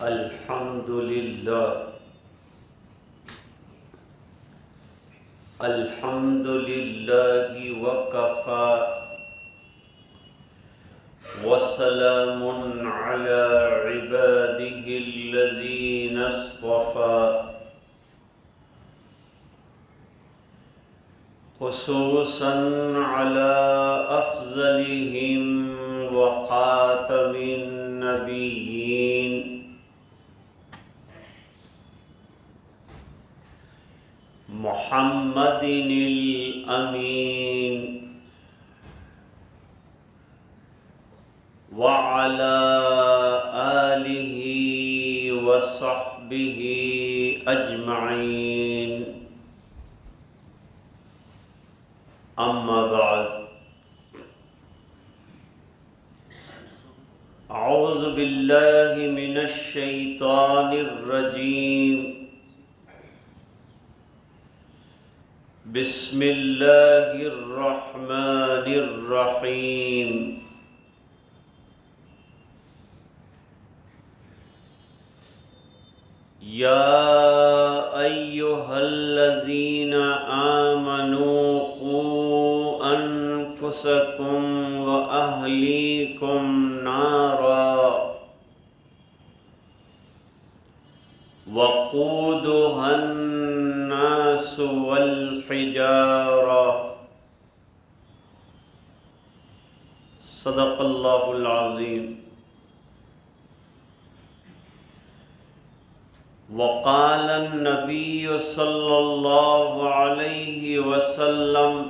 الحمد للہ الحمد للہ وکفی وسلام علی عباده الذین اصطفی خصوصا علی افضلهم وخاتم النبیین محمد الامین وعلى آلہ وصحبہ اجمعین اما بعد اعوذ باللہ من الشیطان الرجیم بسم اللہ الرحمن الرحیم یا ایہا الذین آمنوا قوا انفسکم واہلیکم نارا وقودها الناس والحجارہ صدق اللہ العظیم وقال النبی صلی اللہ علیہ وسلم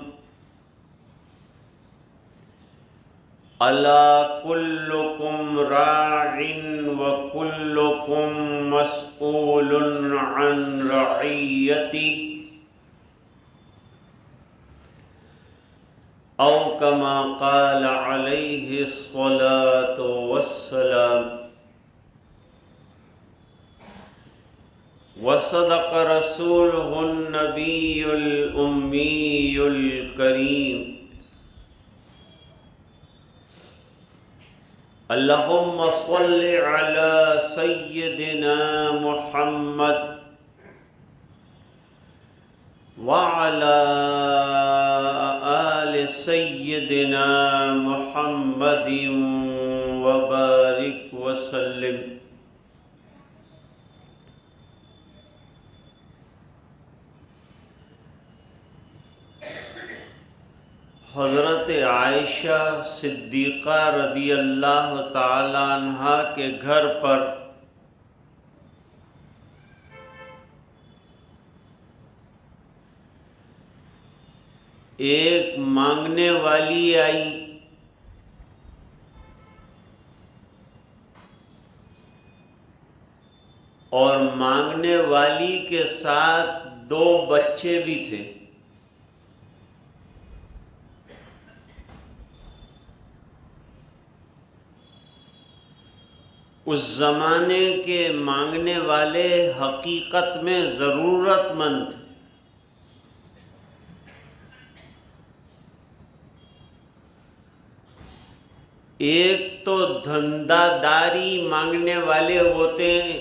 الا کلکم راع وکلکم مسئول عن رعیتہ او کما قال علیہ الصلاۃ والسلام وصدق رسولہ النبی الامی الکریم اللہم صل علی سیدنا محمد وعلی آل سیدنا محمد وبارک وسلم حضرت عائشہ صدیقہ رضی اللہ تعالی عنہا کے گھر پر ایک مانگنے والی آئی اور مانگنے والی کے ساتھ 2 بچے بھی تھے۔ اس زمانے کے مانگنے والے حقیقت میں ضرورت مند تھے۔ ایک تو دھندہ داری مانگنے والے ہوتے ہیں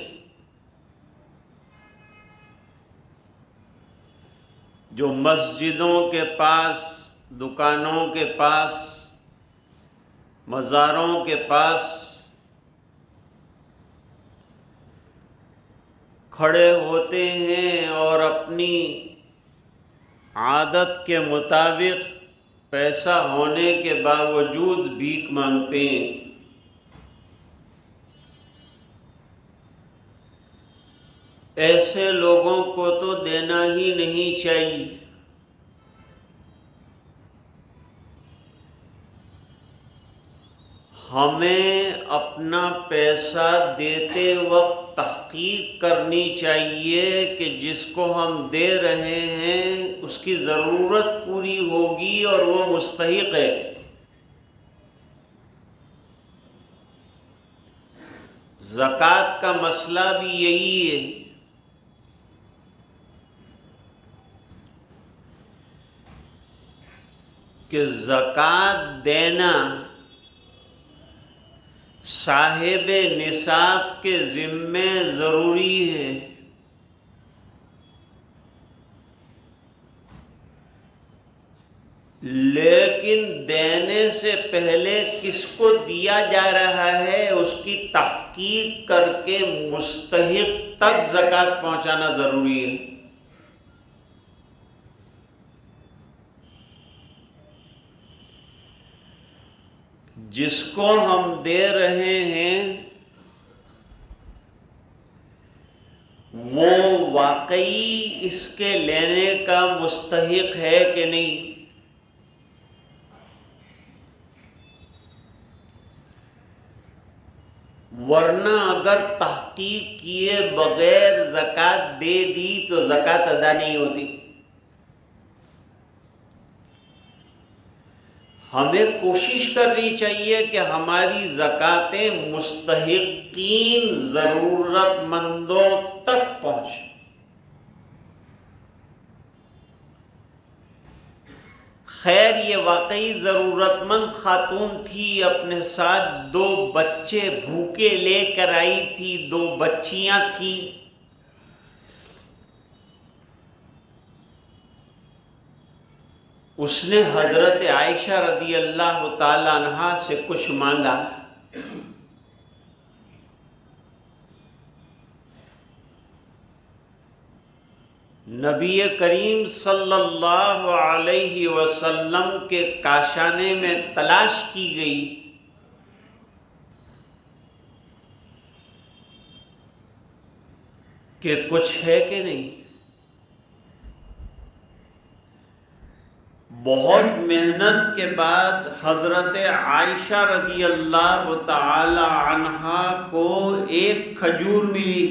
جو مسجدوں کے پاس، دکانوں کے پاس، مزاروں کے پاس کھڑے ہوتے ہیں اور اپنی عادت کے مطابق پیسہ ہونے کے باوجود بھیک مانگتے ہیں۔ ایسے لوگوں کو تو دینا ہی نہیں چاہیے۔ ہمیں اپنا پیسہ دیتے وقت تحقیق کرنی چاہیے کہ جس کو ہم دے رہے ہیں اس کی ضرورت پوری ہوگی اور وہ مستحق ہے۔ زکوٰۃ کا مسئلہ بھی یہی ہے۔ کہ زکوٰۃ دینا صاحب نصاب کے ذمے ضروری ہے، لیکن دینے سے پہلے کس کو دیا جا رہا ہے اس کی تحقیق کر کے مستحق تک زکوٰۃ پہنچانا ضروری ہے۔ جس کو ہم دے رہے ہیں وہ واقعی اس کے لینے کا مستحق ہے کہ نہیں؟ ورنہ اگر تحقیق کیے بغیر زکوٰۃ دے دی تو زکوٰۃ ادا نہیں ہوتی۔ ہمیں کوشش کرنی چاہیے کہ ہماری زکوٰۃیں مستحقین ضرورت مندوں تک پہنچیں۔ خیر یہ واقعی ضرورت مند خاتون تھی، اپنے ساتھ 2 بچے بھوکے لے کر آئی تھی، 2 بچیاں تھیں۔ اس نے حضرت عائشہ رضی اللہ تعالی عنہا سے کچھ مانگا۔ نبی کریم صلی اللہ علیہ وسلم کے کاشانے میں تلاش کی گئی کہ کچھ ہے کہ نہیں۔ بہت محنت کے بعد حضرت عائشہ رضی اللہ تعالی عنہا کو ایک کھجور ملی۔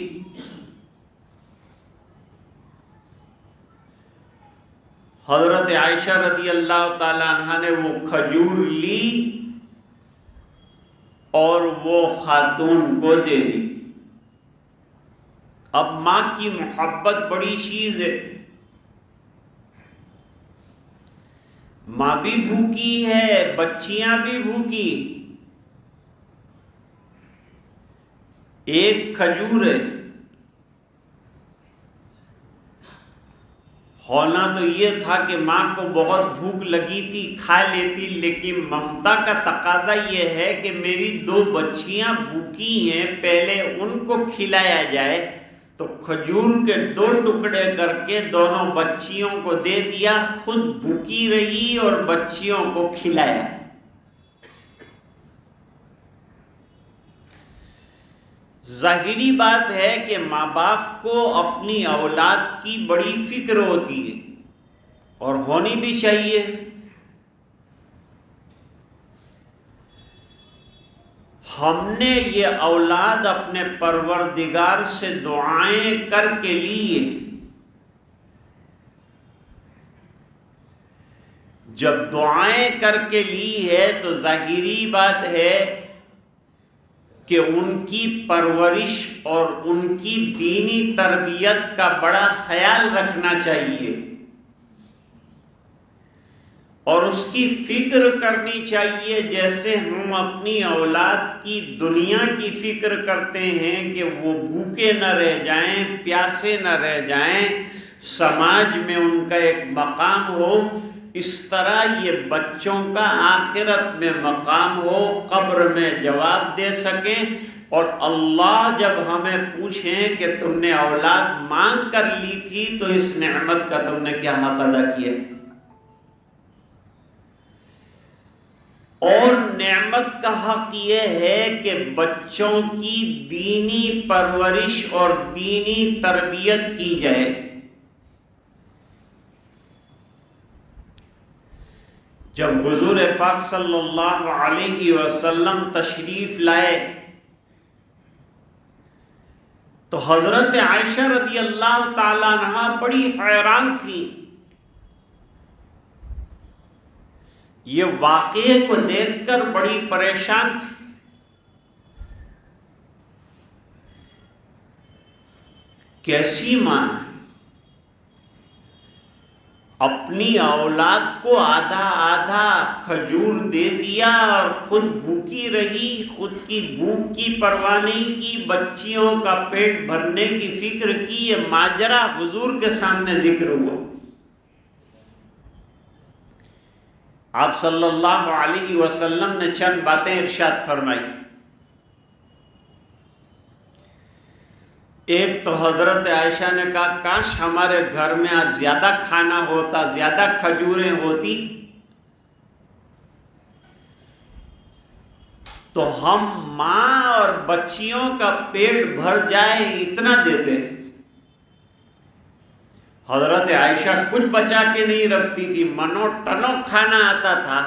حضرت عائشہ رضی اللہ تعالی عنہا نے وہ کھجور لی اور وہ خاتون کو دے دی۔ اب ماں کی محبت بڑی چیز ہے، ماں بھی بھوکی ہے، بچیاں بھی بھوکی، ایک کھجور ہے۔ ہونا تو یہ تھا کہ ماں کو بہت بھوک لگی تھی، کھا لیتی، لیکن ممتا کا تقاضا یہ ہے کہ میری 2 بچیاں بھوکی ہیں، پہلے ان کو کھلایا جائے، تو کھجور کے 2 ٹکڑے کر کے دونوں بچیوں کو دے دیا، خود بھوکی رہی اور بچیوں کو کھلایا۔ ظاہری بات ہے کہ ماں باپ کو اپنی اولاد کی بڑی فکر ہوتی ہے اور ہونی بھی چاہیے۔ ہم نے یہ اولاد اپنے پروردگار سے دعائیں کر کے لیے، جب دعائیں کر کے لی ہے تو ظاہری بات ہے کہ ان کی پرورش اور ان کی دینی تربیت کا بڑا خیال رکھنا چاہیے اور اس کی فکر کرنی چاہیے، جیسے ہم اپنی اولاد کی دنیا کی فکر کرتے ہیں کہ وہ بھوکے نہ رہ جائیں، پیاسے نہ رہ جائیں، سماج میں ان کا ایک مقام ہو، اس طرح یہ بچوں کا آخرت میں مقام ہو، قبر میں جواب دے سکیں، اور اللہ جب ہمیں پوچھیں کہ تم نے اولاد مانگ کر لی تھی تو اس نعمت کا تم نے کیا حق ادا کیا۔ اور نعمت کا حق یہ ہے کہ بچوں کی دینی پرورش اور دینی تربیت کی جائے۔ جب حضور پاک صلی اللہ علیہ وسلم تشریف لائے تو حضرت عائشہ رضی اللہ تعالی عنہا بڑی حیران تھی، یہ واقعے کو دیکھ کر بڑی پریشان تھی۔ کیسی ماں ہے؟ اپنی اولاد کو آدھا آدھا کھجور دے دیا اور خود بھوکی رہی، خود کی بھوک کی پرواہ نہیں کی، بچیوں کا پیٹ بھرنے کی فکر کی۔ یہ ماجرا حضور کے سامنے ذکر ہوا۔ آپ صلی اللہ علیہ وسلم نے چند باتیں ارشاد فرمائی۔ ایک تو حضرت عائشہ نے کہا کاش ہمارے گھر میں آج زیادہ کھانا ہوتا، زیادہ کھجوریں ہوتی تو ہم ماں اور بچیوں کا پیٹ بھر جائے اتنا دیتے۔ حضرت عائشہ کچھ بچا کے نہیں رکھتی تھی، منو ٹنو کھانا آتا تھا،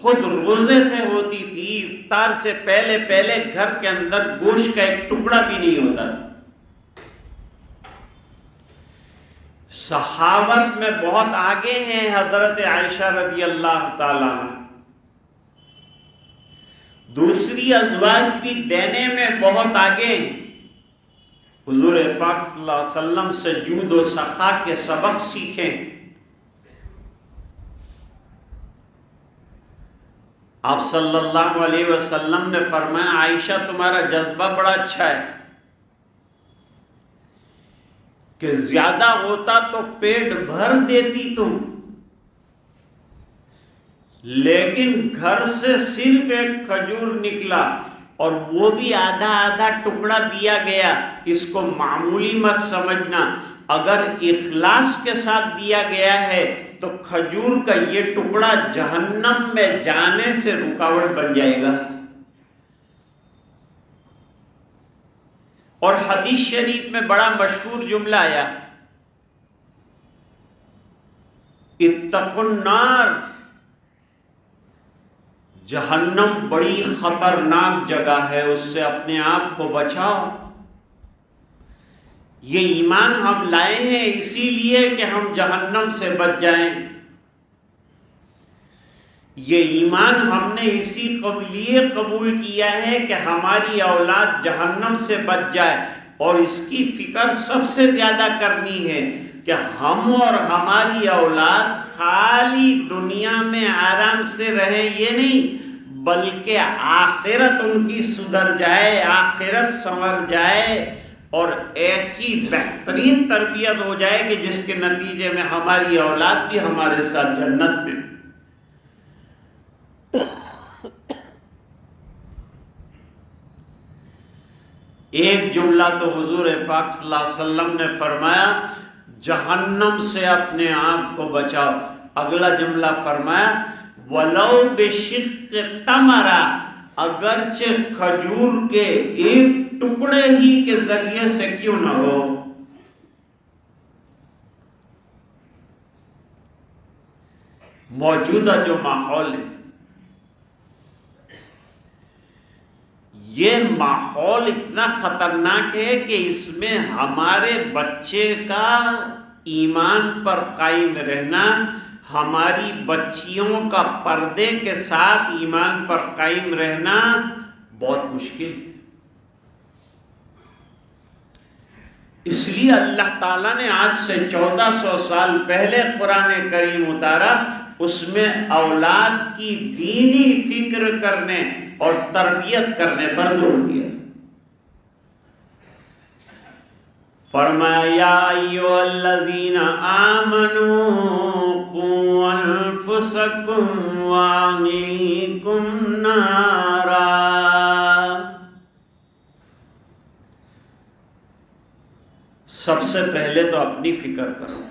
خود روزے سے ہوتی تھی، افطار سے پہلے پہلے گھر کے اندر گوشت کا ایک ٹکڑا بھی نہیں ہوتا تھا۔ سخاوت میں بہت آگے ہیں حضرت عائشہ رضی اللہ تعالیٰ عنہ۔ دوسری ازواج بھی دینے میں بہت آگے ہیں۔ حضور پاک صلی اللہ علیہ وسلم سے جود و سخا کے سبق سیکھیں۔ آپ صلی اللہ علیہ وسلم نے فرمایا عائشہ تمہارا جذبہ بڑا اچھا ہے کہ زیادہ ہوتا تو پیٹ بھر دیتی تم، لیکن گھر سے صرف ایک کھجور نکلا اور وہ بھی آدھا آدھا ٹکڑا دیا گیا، اس کو معمولی مت سمجھنا۔ اگر اخلاص کے ساتھ دیا گیا ہے تو کھجور کا یہ ٹکڑا جہنم میں جانے سے رکاوٹ بن جائے گا۔ اور حدیث شریف میں بڑا مشہور جملہ آیا، اتقوا النار، جہنم بڑی خطرناک جگہ ہے، اس سے اپنے آپ کو بچاؤ۔ یہ ایمان ہم لائے ہیں اسی لیے کہ ہم جہنم سے بچ جائیں، یہ ایمان ہم نے اسی لیے قبول کیا ہے کہ ہماری اولاد جہنم سے بچ جائے، اور اس کی فکر سب سے زیادہ کرنی ہے کہ ہم اور ہماری اولاد خالی دنیا میں آرام سے رہیں، یہ نہیں بلکہ آخرت ان کی سدھر جائے، آخرت سنور جائے، اور ایسی بہترین تربیت ہو جائے کہ جس کے نتیجے میں ہماری اولاد بھی ہمارے ساتھ جنت میں۔ ایک جملہ تو حضور پاک صلی اللہ علیہ وسلم نے فرمایا جہنم سے اپنے آپ کو بچاؤ، اگلا جملہ فرمایا وَلَوْ بِشِقِّ تَمْرَةٍ، اگرچہ کھجور کے ایک ٹکڑے ہی کے ذریعے سے کیوں نہ ہو۔ موجودہ جو ماحول ہے، یہ ماحول اتنا خطرناک ہے کہ اس میں ہمارے بچے کا ایمان پر قائم رہنا، ہماری بچیوں کا پردے کے ساتھ ایمان پر قائم رہنا بہت مشکل ہے۔ اس لیے اللہ تعالیٰ نے آج سے 1400 سال پہلے قرآن کریم اتارا، اس میں اولاد کی دینی فکر کرنے اور تربیت کرنے پر زور دیا۔ فرمایا یا ایھا الذین آمنوا قوا انفسکم واہلیکم نارا، سب سے پہلے تو اپنی فکر کرو۔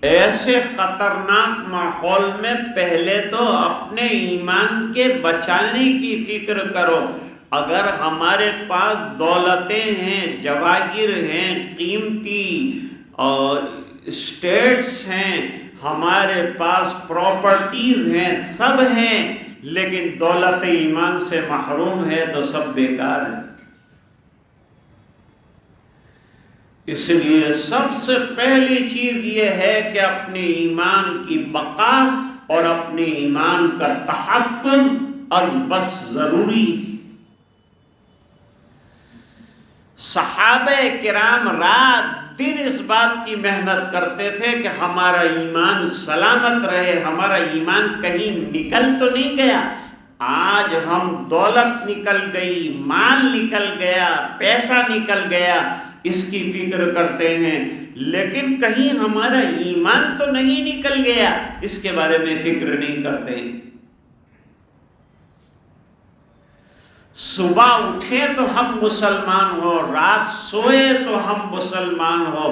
ایسے خطرناک ماحول میں پہلے تو اپنے ایمان کے بچانے کی فکر کرو۔ اگر ہمارے پاس دولتیں ہیں، جواہر ہیں، قیمتی اور اسٹیٹس ہیں، ہمارے پاس پراپرٹیز ہیں، سب ہیں، لیکن دولت ایمان سے محروم ہے تو سب بیکار ہے۔ اس لیے سب سے پہلی چیز یہ ہے کہ اپنے ایمان کی بقا اور اپنے ایمان کا تحفظ از بس ضروری ہے۔ صحابہ کرام رات دن اس بات کی محنت کرتے تھے کہ ہمارا ایمان سلامت رہے، ہمارا ایمان کہیں نکل تو نہیں گیا۔ آج ہم دولت نکل گئی، مال نکل گیا، پیسہ نکل گیا، اس کی فکر کرتے ہیں، لیکن کہیں ہمارا ایمان تو نہیں نکل گیا، اس کے بارے میں فکر نہیں کرتے۔ صبح اٹھے تو ہم مسلمان ہو، رات سوئے تو ہم مسلمان ہو،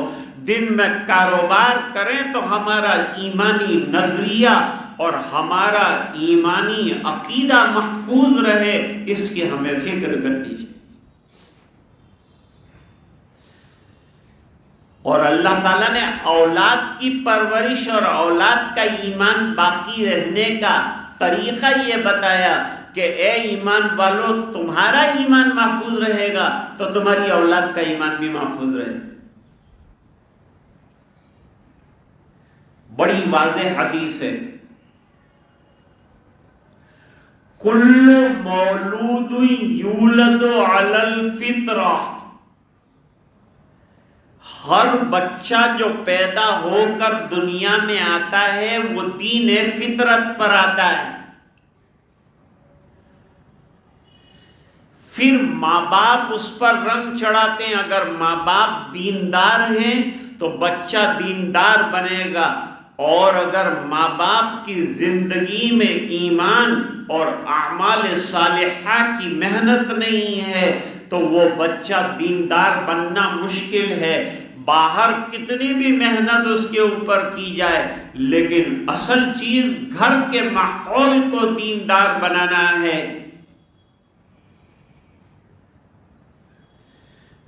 دن میں کاروبار کریں تو ہمارا ایمانی نظریہ اور ہمارا ایمانی عقیدہ محفوظ رہے، اس کی ہمیں فکر کرنی چاہیے۔ اور اللہ تعالیٰ نے اولاد کی پرورش اور اولاد کا ایمان باقی رہنے کا طریقہ یہ بتایا کہ اے ایمان والو، تمہارا ایمان محفوظ رہے گا تو تمہاری اولاد کا ایمان بھی محفوظ رہے گا۔ بڑی واضح حدیث ہے، کل مولود یولد علی الفطرہ، ہر بچہ جو پیدا ہو کر دنیا میں آتا ہے وہ دین فطرت پر آتا ہے۔ پھر ماں باپ اس پر رنگ چڑھاتے ہیں، اگر ماں باپ دیندار ہیں تو بچہ دیندار بنے گا، اور اگر ماں باپ کی زندگی میں ایمان اور اعمال صالحہ کی محنت نہیں ہے تو وہ بچہ دیندار بننا مشکل ہے۔ باہر کتنی بھی محنت اس کے اوپر کی جائے، لیکن اصل چیز گھر کے ماحول کو دیندار بنانا ہے۔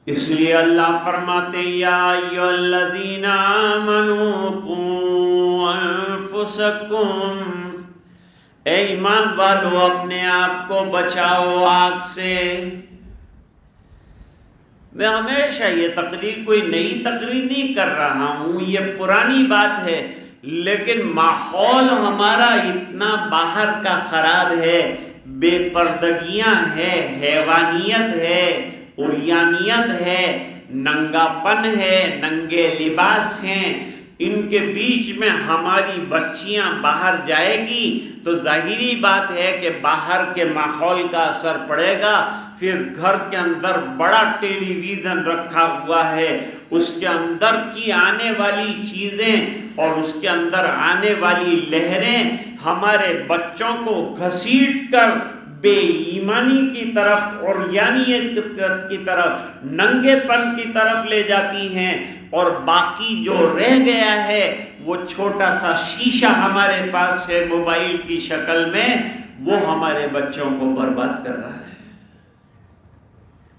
اس لیے اللہ فرماتے ہیں، یا ایھا الذین آمنوا قوا انفسکم، اے ایمان والو اپنے آپ کو بچاؤ آگ سے۔ میں ہمیشہ یہ تقریر کوئی نئی تقریر نہیں کر رہا ہوں، یہ پرانی بات ہے، لیکن ماحول ہمارا اتنا باہر کا خراب ہے، بے پردگیاں ہے، حیوانیت ہے، عریانیت ہے، ننگا پن ہے، ننگے لباس ہیں، ان کے بیچ میں ہماری بچیاں باہر جائے گی تو ظاہری بات ہے کہ باہر کے ماحول کا اثر پڑے گا۔ پھر گھر کے اندر بڑا ٹیلی ویژن رکھا ہوا ہے، اس کے اندر کی آنے والی چیزیں اور اس کے اندر آنے والی لہریں ہمارے بچوں کو گھسیٹ کر بے ایمانی کی طرف، عریانیت کی طرف، ننگے پن کی طرف لے جاتی ہیں، اور باقی جو رہ گیا ہے وہ چھوٹا سا شیشہ ہمارے پاس ہے موبائل کی شکل میں، وہ ہمارے بچوں کو برباد کر رہا ہے۔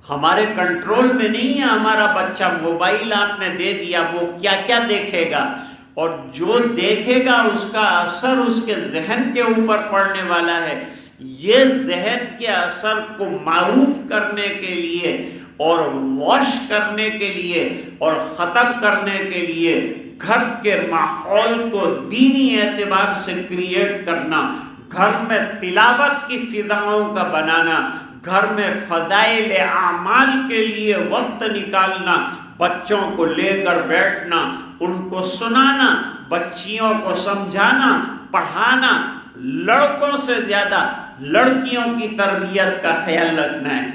ہمارے کنٹرول میں نہیں ہے ہمارا بچہ، موبائل آپ نے دے دیا، وہ کیا کیا دیکھے گا، اور جو دیکھے گا اس کا اثر اس کے ذہن کے اوپر پڑنے والا ہے۔ یہ ذہن کے اثر کو معروف کرنے کے لیے اور واش کرنے کے لیے اور ختم کرنے کے لیے گھر کے ماحول کو دینی اعتبار سے کریٹ کرنا، گھر میں تلاوت کی فضاؤں کا بنانا، گھر میں فضائل اعمال کے لیے وقت نکالنا، بچوں کو لے کر بیٹھنا، ان کو سنانا، بچیوں کو سمجھانا، پڑھانا، لڑکوں سے زیادہ لڑکیوں کی تربیت کا خیال رکھنا ہے۔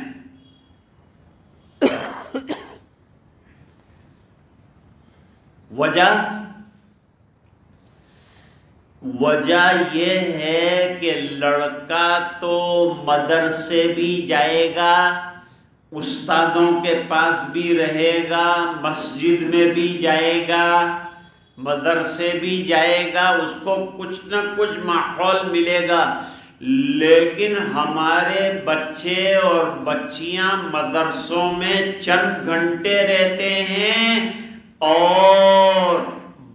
وجہ یہ ہے کہ لڑکا تو مدرسے بھی جائے گا، استادوں کے پاس بھی رہے گا، مسجد میں بھی جائے گا، مدرسے بھی جائے گا، اس کو کچھ نہ کچھ ماحول ملے گا، لیکن ہمارے بچے اور بچیاں مدرسوں میں چند گھنٹے رہتے ہیں، اور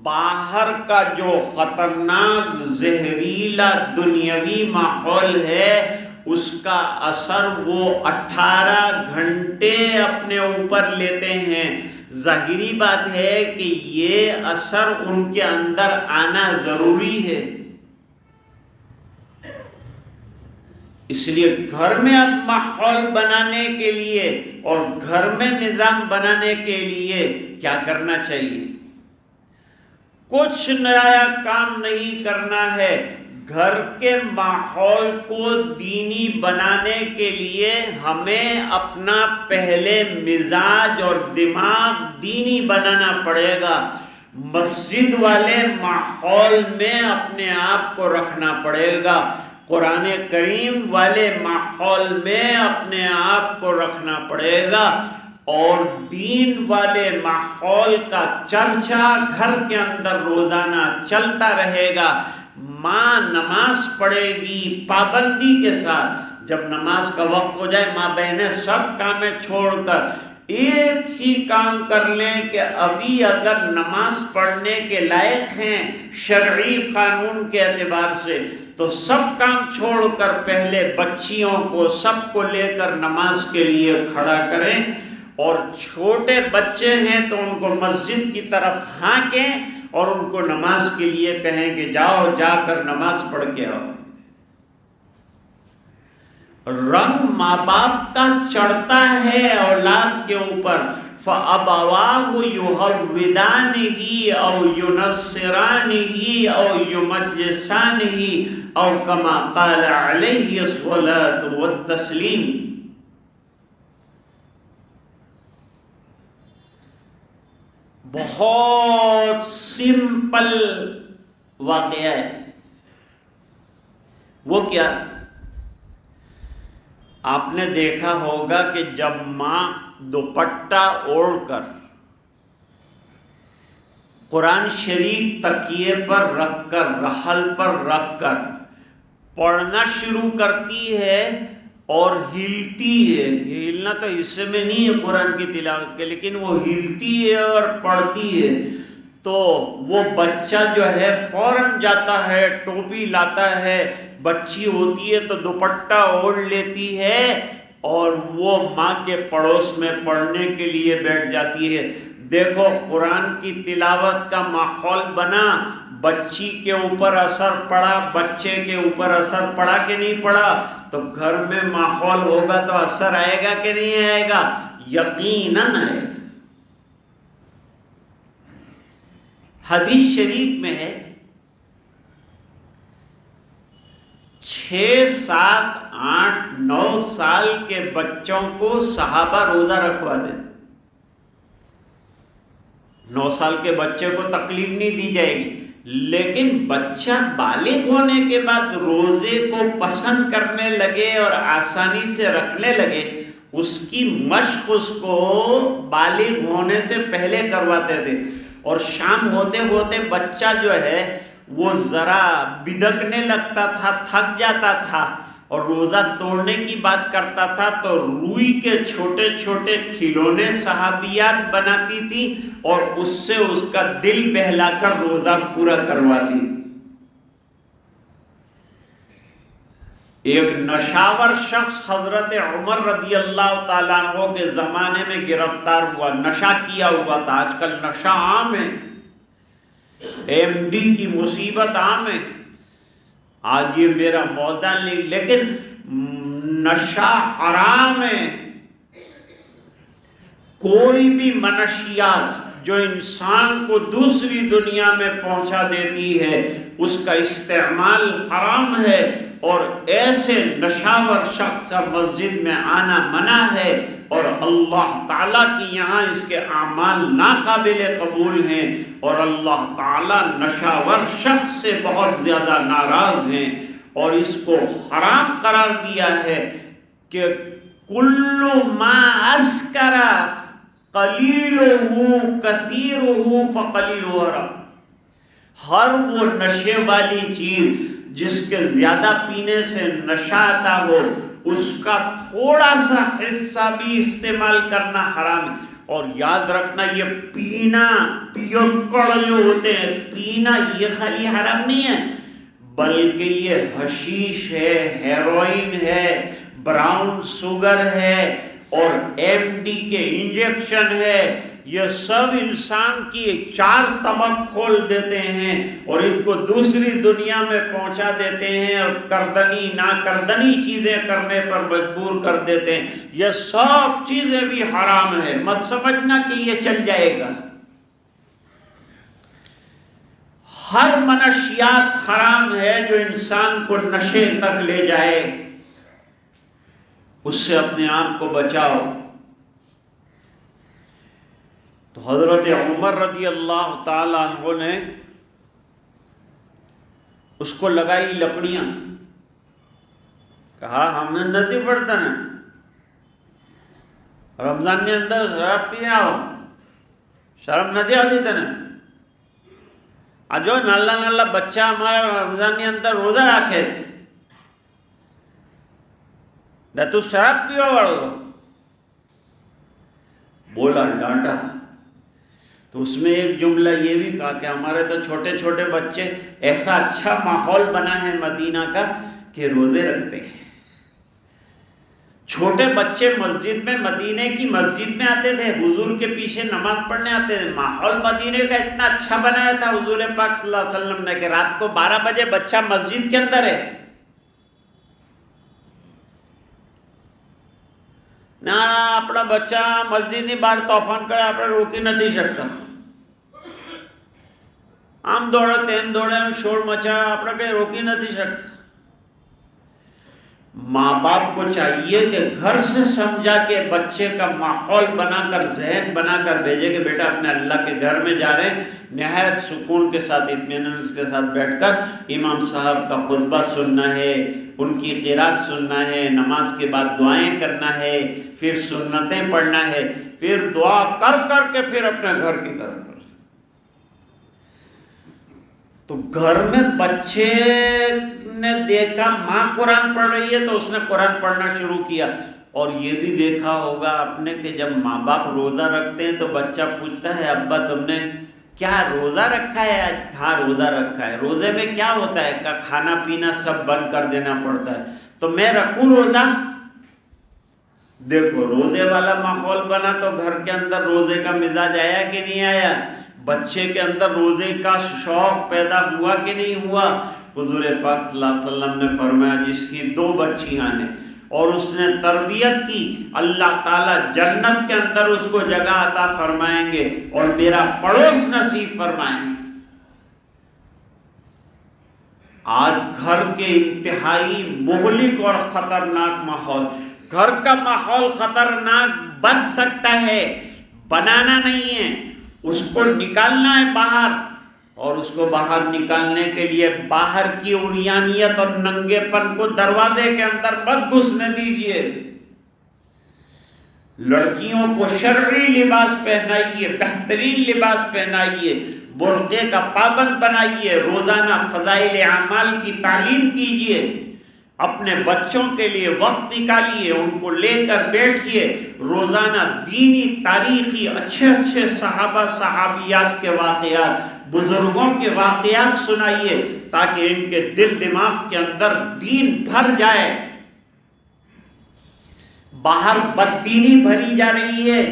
باہر کا جو خطرناک زہریلا دنیاوی ماحول ہے اس کا اثر وہ 18 گھنٹے اپنے اوپر لیتے ہیں۔ ظاہری بات ہے کہ یہ اثر ان کے اندر آنا ضروری ہے۔ اس لیے گھر میں اب ماحول بنانے کے لیے اور گھر میں نظام بنانے کے لیے کیا کرنا چاہیے؟ کچھ نیا کام نہیں کرنا ہے، گھر کے ماحول کو دینی بنانے کے لیے ہمیں اپنا پہلے مزاج اور دماغ دینی بنانا پڑے گا، مسجد والے ماحول میں اپنے آپ کو رکھنا پڑے گا، قرآن کریم والے ماحول میں اپنے آپ کو رکھنا پڑے گا، اور دین والے ماحول کا چرچا گھر کے اندر روزانہ چلتا رہے گا۔ ماں نماز پڑھے گی پابندی کے ساتھ، جب نماز کا وقت ہو جائے ماں بہنیں سب کامیں چھوڑ کر ایک ہی کام کر لیں کہ ابھی اگر نماز پڑھنے کے لائق ہیں شرعی قانون کے اعتبار سے تو سب کام چھوڑ کر پہلے بچیوں کو سب کو لے کر نماز کے لیے کھڑا کریں، اور چھوٹے بچے ہیں تو ان کو مسجد کی طرف ہانکیں اور ان کو نماز کے لیے کہیں کہ جاؤ جا کر نماز پڑھ کے آؤ۔ رنگ ماں باپ کا چڑھتا ہے اولاد کے اوپر، فَأَبَوَاهُ يُهَوِّدَانِهِ أَوْ يُنَصِّرَانِهِ أَوْ يُمَجِّسَانِهِ أَوْ كَمَا قَالَ عَلَيْهِ الصَّلَاةُ وَالتَّسْلِيمُ۔ بہت سمپل واقعہ ہے۔ وہ کیا؟ آپ نے دیکھا ہوگا کہ جب ماں دوپٹہ اوڑھ کر قرآن شریف تکیے پر رکھ کر رحل پر رکھ کر پڑھنا شروع کرتی ہے اور ہلتی ہے، ہلنا تو حصے میں نہیں ہے قرآن کی تلاوت کے، لیکن وہ ہلتی ہے اور پڑھتی ہے، تو وہ بچہ جو ہے فوراً جاتا ہے ٹوپی لاتا ہے، بچی ہوتی ہے تو دوپٹہ اوڑھ لیتی ہے اور وہ ماں کے پڑوس میں پڑھنے کے لیے بیٹھ جاتی ہے۔ دیکھو قرآن کی تلاوت کا ماحول بنا، بچی کے اوپر اثر پڑا، بچے کے اوپر اثر پڑا کہ نہیں پڑا؟ تو گھر میں ماحول ہوگا تو اثر آئے گا کہ نہیں آئے گا؟ یقیناً آئے گا۔ حدیث شریف میں ہے 6، 7، 8، 9 سال کے بچوں کو صحابہ روزہ رکھواتے، 9 سال کے بچے کو تکلیف نہیں دی جائے گی، لیکن بچہ بالغ ہونے کے بعد روزے کو پسند کرنے لگے اور آسانی سے رکھنے لگے، اس کی مشق اس کو بالغ ہونے سے پہلے کرواتے تھے، اور شام ہوتے ہوتے بچہ جو ہے وہ ذرا بدکنے لگتا تھا، تھک جاتا تھا اور روزہ توڑنے کی بات کرتا تھا تو روئی کے چھوٹے چھوٹے کھلونے صحابیات بناتی تھی اور اس سے اس کا دل بہلا کر روزہ پورا کرواتی تھی۔ ایک نشاور شخص حضرت عمر رضی اللہ تعالیٰ عنہ کے زمانے میں گرفتار ہوا، نشہ کیا ہوا تھا۔ آج کل نشہ عام ہے، ایم ڈی کی مصیبت عام ہے، آج یہ میرا موضوع نہیں، لیکن نشہ حرام ہے۔ کوئی بھی منشیات جو انسان کو دوسری دنیا میں پہنچا دیتی ہے اس کا استعمال حرام ہے، اور ایسے نشاور شخص کا مسجد میں آنا منع ہے، اور اللہ تعالیٰ کی یہاں اس کے اعمال ناقابل قبول ہیں، اور اللہ تعالیٰ نشاور شخص سے بہت زیادہ ناراض ہیں، اور اس کو حرام قرار دیا ہے کہ کل ما اسکر قلیلہ کثیرہ فقلیلہ حرام، ہر وہ نشے والی چیز جس کے زیادہ پینے سے نشہ آتا ہو اس کا تھوڑا سا حصہ بھی استعمال کرنا حرام ہے۔ اور یاد رکھنا یہ پینا، پیوکڑ جو ہوتے ہیں، پینا یہ خالی حرام نہیں ہے بلکہ یہ حشیش ہے، ہیروئن ہے، براؤن سوگر ہے، اور ایم ڈی کے انجیکشن ہے، یہ سب انسان کی 4 طبق کھول دیتے ہیں اور ان کو دوسری دنیا میں پہنچا دیتے ہیں اور کردنی ناکردنی چیزیں کرنے پر مجبور کر دیتے ہیں. یہ سب چیزیں بھی حرام ہے، مت سمجھنا کہ یہ چل جائے گا. ہر منشیات حرام ہے جو انسان کو نشے تک لے جائے، اس سے اپنے آپ کو بچاؤ. تو حضرت عمر رضی اللہ تعالی عنہ نے اس کو لگائی لکڑیاں، کہا ہم نے نہیں پڑتا نا رمضان کے اندر شراب پیا ہو، شرم نہیں آتی تھا نا. جو نالا نالا بچہ ہمارا رمضان کے اندر روزہ رکھے نہ تو شراب پیو واڑو، بولا ڈانٹا. تو اس میں ایک جملہ یہ بھی کہا کہ ہمارے تو چھوٹے چھوٹے بچے ایسا اچھا ماحول بنا ہے مدینہ کا کہ روزے رکھتے ہیں. چھوٹے بچے مسجد میں، مدینے کی مسجد میں آتے تھے، حضور کے پیچھے نماز پڑھنے آتے تھے. ماحول مدینے کا اتنا اچھا بنایا تھا حضور پاک صلی اللہ علیہ وسلم نے کہ رات کو 12 بجے بچہ مسجد کے اندر ہے نہ اپنا بچہ مسجد ની બહાર તોફાન કરે આપણે રોકી નથી શકતા. આમ દોડે તેમ દોડે શોર મચા આપણે કઈ રોકી નથી શકતા. ماں باپ کو چاہیے کہ گھر سے سمجھا کے بچے کا ماحول بنا کر، ذہن بنا کر بھیجے کہ بیٹا اپنے اللہ کے گھر میں جا رہے ہیں، نہایت سکون کے ساتھ، اطمینان کے ساتھ بیٹھ کر امام صاحب کا خطبہ سننا ہے، ان کی قرات سننا ہے، نماز کے بعد دعائیں کرنا ہے، پھر سنتیں پڑھنا ہے، پھر دعا کر کر کے پھر اپنے گھر کی طرف. تو گھر میں بچے نے دیکھا ماں قرآن پڑھ رہی ہے تو اس نے قرآن پڑھنا شروع کیا. اور یہ بھی دیکھا ہوگا آپ نے کہ جب ماں باپ روزہ رکھتے ہیں تو بچہ پوچھتا ہے ابا تم نے کیا روزہ رکھا ہے آج؟ ہاں روزہ رکھا ہے. روزے میں کیا ہوتا ہے کہ کھانا پینا سب بند کر دینا پڑتا ہے. تو میں رکھوں روزہ؟ دیکھو روزے والا ماحول بنا تو گھر کے اندر روزے کا مزاج آیا کہ نہیں آیا؟ بچے کے اندر روزے کا شوق پیدا ہوا کہ نہیں ہوا؟ حضور پاک صلی اللہ علیہ وسلم نے فرمایا جس کی 2 بچیاں ہیں اور اس نے تربیت کی، اللہ تعالیٰ جنت کے اندر اس کو جگہ عطا فرمائیں گے اور میرا پڑوس نصیب فرمائیں گے. آج گھر کے انتہائی مہلک اور خطرناک ماحول، گھر کا ماحول خطرناک بن سکتا ہے، بنانا نہیں ہے، اس کو نکالنا ہے باہر. اور اس کو باہر نکالنے کے لیے باہر کی عریانیت اور ننگے پن کو دروازے کے اندر مت گھسنے دیجیے. لڑکیوں کو شرعی لباس پہنائیے، بہترین لباس پہنائیے، برقعے کا پابند بنائیے، روزانہ فضائل اعمال کی تعلیم کیجیے، اپنے بچوں کے لیے وقت نکالیے، ان کو لے کر بیٹھیے، روزانہ دینی تاریخی اچھے صحابہ صحابیات کے واقعات، بزرگوں کے واقعات سنائیے تاکہ ان کے دل دماغ کے اندر دین بھر جائے. باہر بددینی بھری جا رہی ہے.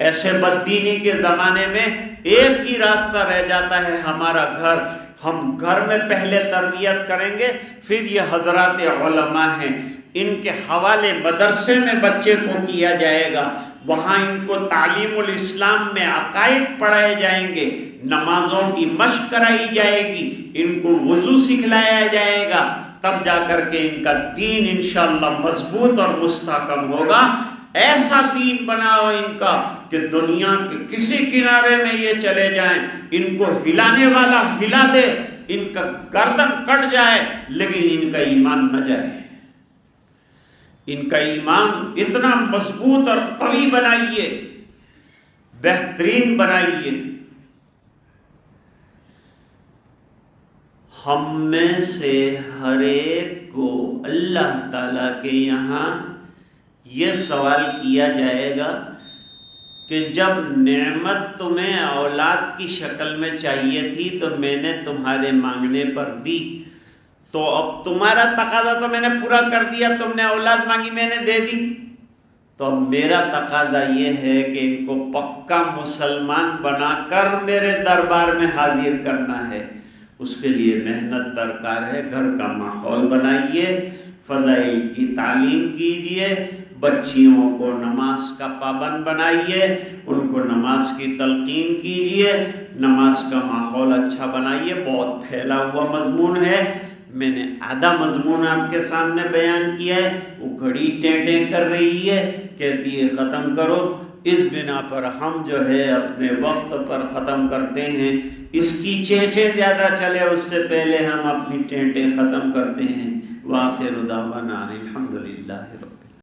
ایسے بددینی کے زمانے میں ایک ہی راستہ رہ جاتا ہے ہمارا گھر. ہم گھر میں پہلے تربیت کریں گے، پھر یہ حضرات علماء ہیں ان کے حوالے مدرسے میں بچے کو کیا جائے گا، وہاں ان کو تعلیم الاسلام میں عقائد پڑھائے جائیں گے، نمازوں کی مشق کرائی جائے گی، ان کو وضو سکھلایا جائے گا، تب جا کر کے ان کا دین انشاءاللہ مضبوط اور مستحکم ہوگا. ایسا دین بناؤ ان کا کہ دنیا کے کسی کنارے میں یہ چلے جائیں، ان کو ہلانے والا ہلا دے، ان کا گردن کٹ جائے لیکن ان کا ایمان نہ جائے. ان کا ایمان اتنا مضبوط اور قوی بنائیے، بہترین بنائیے. ہم میں سے ہر ایک کو اللہ تعالیٰ کے یہاں یہ سوال کیا جائے گا کہ جب نعمت تمہیں اولاد کی شکل میں چاہیے تھی تو میں نے تمہارے مانگنے پر دی، تو اب تمہارا تقاضا تو میں نے پورا کر دیا، تم نے اولاد مانگی میں نے دے دی. تو اب میرا تقاضا یہ ہے کہ ان کو پکا مسلمان بنا کر میرے دربار میں حاضر کرنا ہے، اس کے لیے محنت درکار ہے۔ گھر کا ماحول بنائیے، فضائل کی تعلیم کیجیے، بچیوں کو نماز کا پابند بنائیے، ان کو نماز کی تلقین کیجیے، نماز کا ماحول اچھا بنائیے۔ بہت پھیلا ہوا مضمون ہے، میں نے آدھا مضمون آپ کے سامنے بیان کیا ہے۔ وہ گھڑی ٹیں کر رہی ہے، کہتی ہے ختم کرو، اس بنا پر ہم جو ہے اپنے وقت پر ختم کرتے ہیں۔ اس کی چیچے زیادہ چلے اس سے پہلے ہم اپنی ٹینٹیں ختم کرتے ہیں۔ وآخر دعوانا الحمدللہ۔